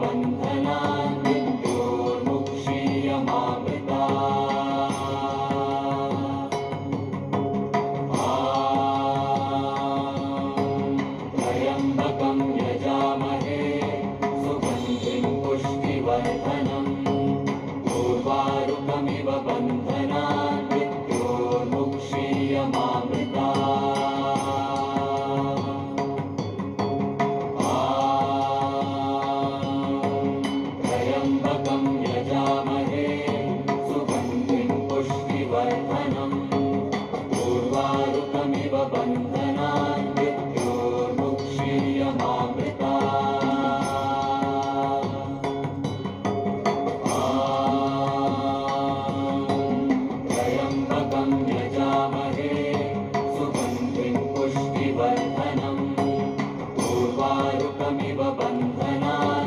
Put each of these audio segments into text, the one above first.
बन्धनान् मृत्योर्मुक्षीयमामृतात् त्र्यम्बकं यजामहे सुगन्धिं पुष्टिवर्धनम् उर्वारुकमिव बन्धनान् त्र्यम्बकं यजामहे सुगन्धिं पुष्टिवर्धनम् उर्वारुकमिव बन्धनान् त्र्यम्बकं यजामहे सुगन्धिं पुष्टिवर्धनम् उर्वारुकमिव बन्धनान्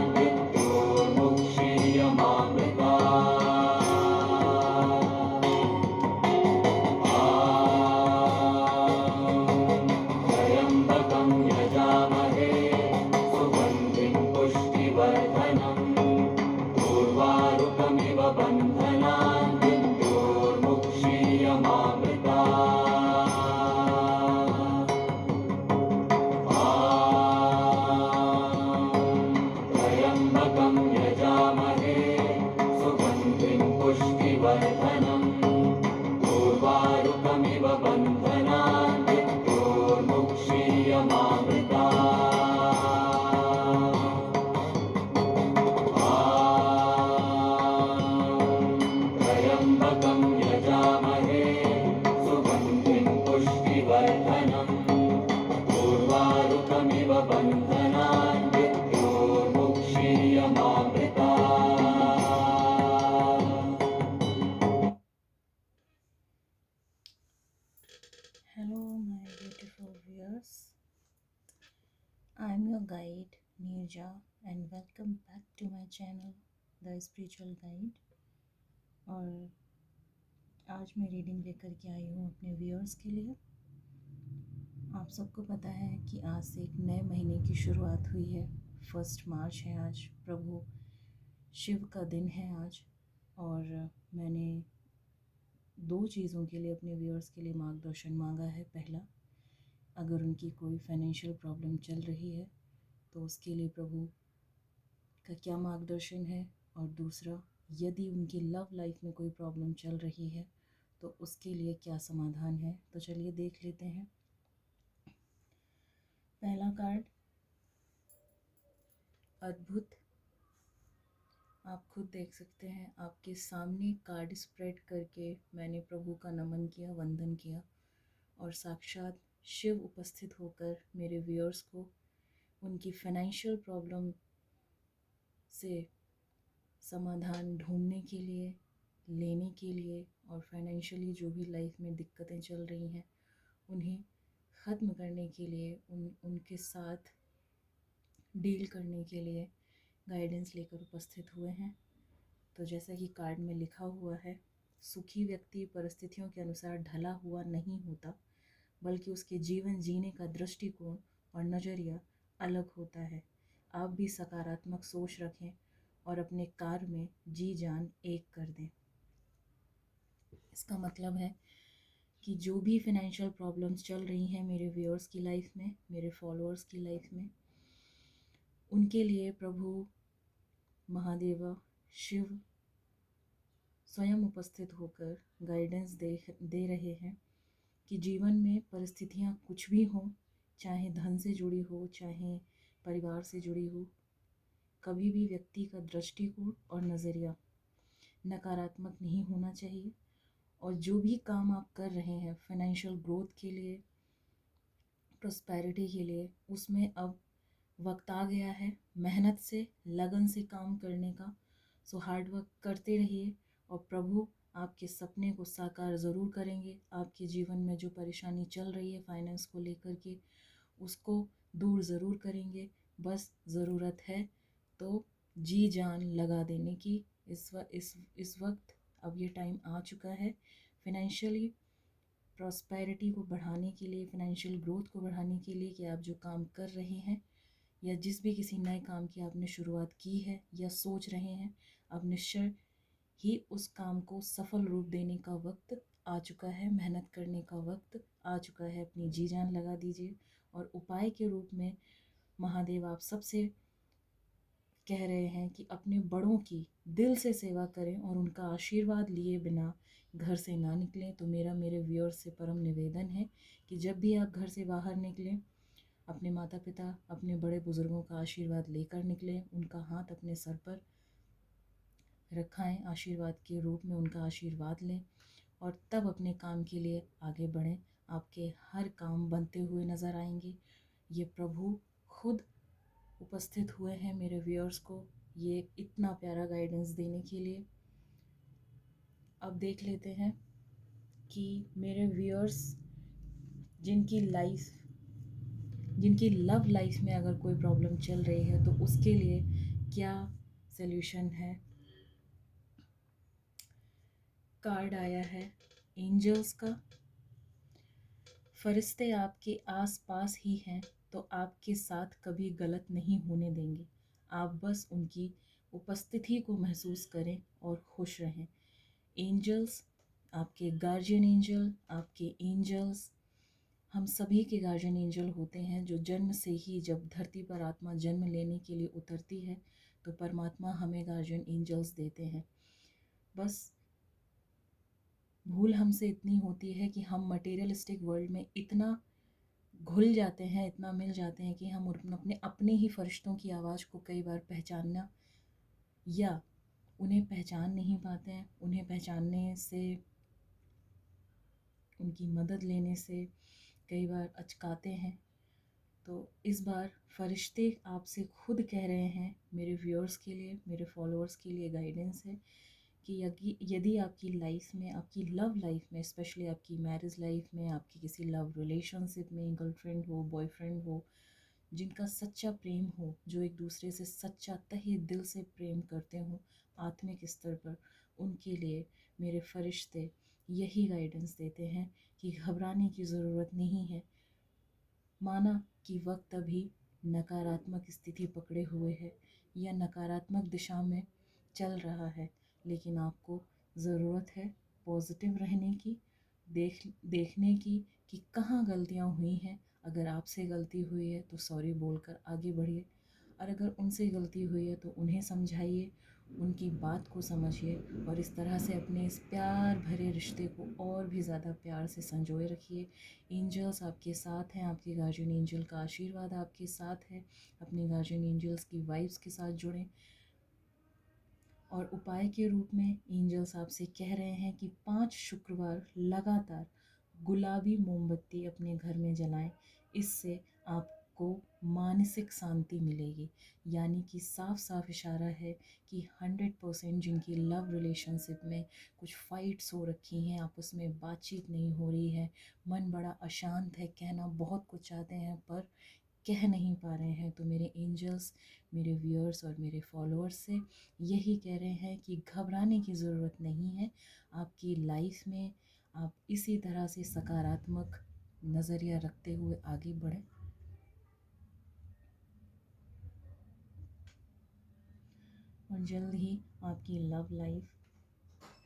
त्र्यम्बकं यजामहे सुगन्धिं पुष्टिवर्धनम् उर्वारुकमिव बन्धनान् त्र्यम्बकं यजामहे सुगन्धिं पुष्टिवर्धनम् उर्वारुकमिव बन्धनान् त्र्यम्बकं यजामहे सुगन्धिं पुष्टिवर्धनम् उर्वारुकमिव बन्धनान् Hello, my beautiful viewers. I'm your guide, Nirja, and welcome back to my channel, The Spiritual Guide. और आज मैं रीडिंग लेकर के आई हूँ अपने व्यूअर्स के लिए। आप सबको पता है कि आज से एक नए महीने की शुरुआत हुई है। 1 मार्च है आज, प्रभु शिव का दिन है आज। और मैंने 2 चीज़ों के लिए अपने व्यूअर्स के लिए मार्गदर्शन मांगा है। पहला, अगर उनकी कोई फाइनेंशियल प्रॉब्लम चल रही है तो उसके लिए प्रभु का क्या मार्गदर्शन है, और दूसरा, यदि उनकी लव लाइफ में कोई प्रॉब्लम चल रही है तो उसके लिए क्या समाधान है। तो चलिए देख लेते हैं। पहला कार्ड, अद्भुत। आप खुद देख सकते हैं, आपके सामने कार्ड स्प्रेड करके मैंने प्रभु का नमन किया, वंदन किया, और साक्षात शिव उपस्थित होकर मेरे व्यूअर्स को उनकी फाइनेंशियल प्रॉब्लम से समाधान ढूंढने के लिए, लेने के लिए, और फाइनेंशियली जो भी लाइफ में दिक्कतें चल रही हैं उन्हें ख़त्म करने के लिए, उनके साथ डील करने के लिए गाइडेंस लेकर उपस्थित हुए हैं। तो जैसा कि कार्ड में लिखा हुआ है, सुखी व्यक्ति परिस्थितियों के अनुसार ढला हुआ नहीं होता, बल्कि उसके जीवन जीने का दृष्टिकोण और नज़रिया अलग होता है। आप भी सकारात्मक सोच रखें और अपने कार्य में जी जान एक कर दें। इसका मतलब है कि जो भी फाइनेंशियल प्रॉब्लम्स चल रही हैं मेरे व्यूअर्स की लाइफ में, मेरे फॉलोअर्स की लाइफ में, उनके लिए प्रभु महादेवा शिव स्वयं उपस्थित होकर गाइडेंस दे रहे हैं कि जीवन में परिस्थितियाँ कुछ भी हों, चाहे धन से जुड़ी हो, चाहे परिवार से जुड़ी हो, कभी भी व्यक्ति का दृष्टिकोण और नज़रिया नकारात्मक नहीं होना चाहिए। और जो भी काम आप कर रहे हैं फाइनेंशियल ग्रोथ के लिए, प्रॉस्पेरिटी के लिए, उसमें अब वक्त आ गया है मेहनत से, लगन से काम करने का। सो हार्ड वर्क करते रहिए और प्रभु आपके सपने को साकार ज़रूर करेंगे। आपके जीवन में जो परेशानी चल रही है फाइनेंस को लेकर के, उसको दूर ज़रूर करेंगे। बस ज़रूरत है तो जी जान लगा देने की। इस वक्त अब ये टाइम आ चुका है फाइनेंशियली प्रॉस्पेरिटी को बढ़ाने के लिए, फाइनेंशियल ग्रोथ को बढ़ाने के लिए, कि आप जो काम कर रहे हैं या जिस भी किसी नए काम की आपने शुरुआत की है या सोच रहे हैं, अब निश्चय ही उस काम को सफल रूप देने का वक्त आ चुका है, मेहनत करने का वक्त आ चुका है। अपनी जी जान लगा दीजिए। और उपाय के रूप में महादेव आप सबसे कह रहे हैं कि अपने बड़ों की दिल से सेवा करें और उनका आशीर्वाद लिए बिना घर से ना निकलें। तो मेरे व्यूअर्स से परम निवेदन है कि जब भी आप घर से बाहर निकलें, अपने माता पिता, अपने बड़े बुजुर्गों का आशीर्वाद लेकर निकलें। उनका हाथ अपने सर पर रखाएं, आशीर्वाद के रूप में उनका आशीर्वाद लें और तब अपने काम के लिए आगे बढ़ें। आपके हर काम बनते हुए नज़र आएंगे। ये प्रभु खुद उपस्थित हुए हैं मेरे व्यूअर्स को ये इतना प्यारा गाइडेंस देने के लिए। अब देख लेते हैं कि मेरे व्यूअर्स जिनकी लव लाइफ में अगर कोई प्रॉब्लम चल रही है तो उसके लिए क्या सल्यूशन है। कार्ड आया है एंजल्स का। फरिश्ते आपके आस पास ही हैं तो आपके साथ कभी गलत नहीं होने देंगे। आप बस उनकी उपस्थिति को महसूस करें और खुश रहें। एंजल्स, आपके गार्जियन एंजल, आपके एंजल्स हम सभी के गार्जियन एंजल होते हैं। जो जन्म से ही जब धरती पर आत्मा जन्म लेने के लिए उतरती है तो परमात्मा हमें गार्जियन एंजल्स देते हैं। बस भूल हमसे इतनी होती है कि हम मटेरियलिस्टिक वर्ल्ड में इतना घुल जाते हैं, इतना मिल जाते हैं कि हम अपने अपने ही फरिश्तों की आवाज़ को कई बार पहचानना या उन्हें पहचान नहीं पाते हैं। उन्हें पहचानने से, उनकी मदद लेने से कई बार अचकाते हैं। तो इस बार फरिश्ते आपसे खुद कह रहे हैं, मेरे व्यूअर्स के लिए, मेरे फॉलोअर्स के लिए गाइडेंस है कि यदि आपकी लाइफ में, आपकी लव लाइफ में, स्पेशली आपकी मैरिज लाइफ में, आपकी किसी लव रिलेशनशिप में गर्लफ्रेंड हो, बॉयफ्रेंड हो, जिनका सच्चा प्रेम हो, जो एक दूसरे से सच्चा तहे दिल से प्रेम करते हो आत्मिक स्तर पर, उनके लिए मेरे फरिश्ते यही गाइडेंस देते हैं कि घबराने की ज़रूरत नहीं है। माना कि वक्त अभी नकारात्मक स्थिति पकड़े हुए है या नकारात्मक दिशा में चल रहा है, लेकिन आपको ज़रूरत है पॉजिटिव रहने की, देखने की कि कहाँ गलतियाँ हुई हैं। अगर आपसे गलती हुई है तो सॉरी बोलकर आगे बढ़िए, और अगर उनसे गलती हुई है तो उन्हें समझाइए, उनकी बात को समझिए और इस तरह से अपने इस प्यार भरे रिश्ते को और भी ज़्यादा प्यार से संजोए रखिए। एंजल्स आपके साथ हैं, आपके गार्जियन एंजल का आशीर्वाद आपके साथ है। अपने गार्जियन एंजल्स की वाइब्स के साथ जुड़ें। और उपाय के रूप में एंजल्स आपसे कह रहे हैं कि 5 शुक्रवार लगातार गुलाबी मोमबत्ती अपने घर में जलाएं। इससे आपको मानसिक शांति मिलेगी। यानी कि साफ साफ इशारा है कि 100% जिनकी लव रिलेशनशिप में कुछ फाइट्स हो रखी हैं, आपस में बातचीत नहीं हो रही है, मन बड़ा अशांत है, कहना बहुत कुछ चाहते हैं पर कह नहीं पा रहे हैं, तो मेरे एंजल्स मेरे व्यूअर्स और मेरे फॉलोअर्स से यही कह रहे हैं कि घबराने की ज़रूरत नहीं है। आपकी लाइफ में आप इसी तरह से सकारात्मक नज़रिया रखते हुए आगे बढ़ें और जल्द ही आपकी लव लाइफ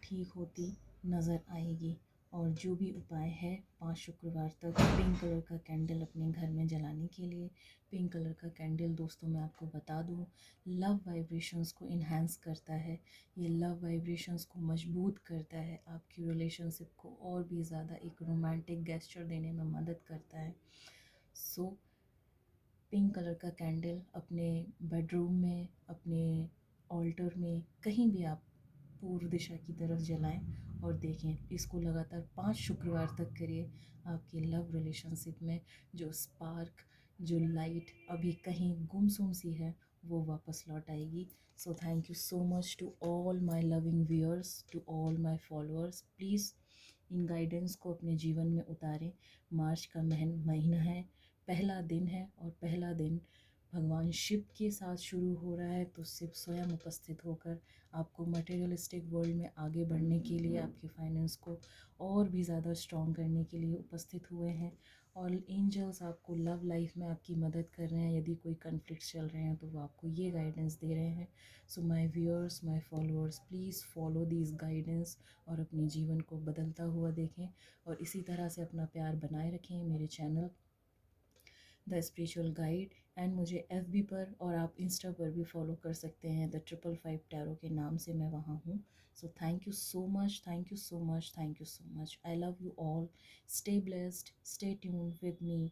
ठीक होती नज़र आएगी। और जो भी उपाय है 5 शुक्रवार तक पिंक कलर का कैंडल अपने घर में जलाने के लिए। पिंक कलर का कैंडल दोस्तों मैं आपको बता दूँ, लव वाइब्रेशंस को इन्हांस करता है। ये लव वाइब्रेशंस को मजबूत करता है, आपकी रिलेशनशिप को और भी ज़्यादा एक रोमांटिक गेस्चर देने में मदद करता है। सो पिंक कलर का कैंडल अपने बेडरूम में, अपने ऑल्टर में, कहीं भी आप पूर्व दिशा की तरफ जलाएं और देखें। इसको लगातार 5 शुक्रवार तक करिए। आपकी लव रिलेशनशिप में जो स्पार्क, जो लाइट अभी कहीं गुमसुम सी है, वो वापस लौट आएगी। So thank you so much to all my loving viewers, to all my followers. Please इन गाइडेंस को अपने जीवन में उतारें। मार्च का महीना है, पहला दिन है और पहला दिन भगवान शिव के साथ शुरू हो रहा है। तो शिव स्वयं उपस्थित होकर आपको मटेरियलिस्टिक वर्ल्ड में आगे बढ़ने के लिए, आपके फाइनेंस को और भी ज़्यादा स्ट्रॉन्ग करने के लिए उपस्थित हुए हैं। ऑल एंजल्स आपको लव लाइफ में आपकी मदद कर रहे हैं। यदि कोई कन्फ्लिक्ट्स चल रहे हैं तो वो आपको ये गाइडेंस दे रहे हैं। So my viewers, my followers, please follow these guidance और अपने जीवन को बदलता हुआ देखें और इसी तरह से अपना प्यार बनाए रखें। मेरे channel the spiritual guide and मुझे FB पर और आप इंस्टा पर भी फॉलो कर सकते हैं। द 555 टैरो के नाम से मैं वहाँ हूँ। सो thank you so much, thank you so much, thank you so much. I love you all. Stay blessed, stay tuned with me